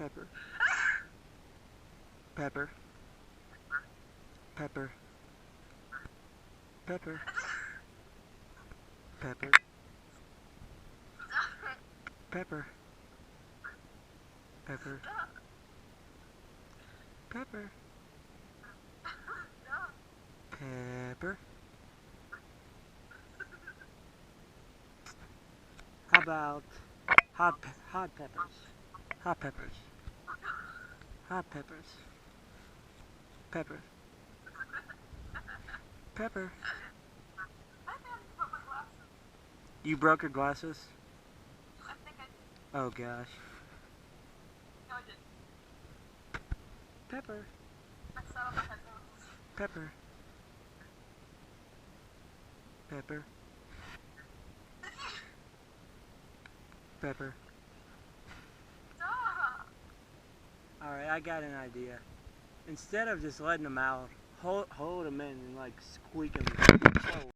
Pepper. Pepper. Pepper. Pepper. Pepper. Pepper. Pepper. Pepper. Pepper. How about hot peppers? Hot peppers. Hot peppers. Pepper. Pepper. You broke your glasses? I think I did. Oh gosh. No, I didn't. Pepper. I set up my headphones. Pepper. Pepper. Pepper. Stop! Alright, I got an idea. Instead of just letting them out, hold them in and like squeak them slow.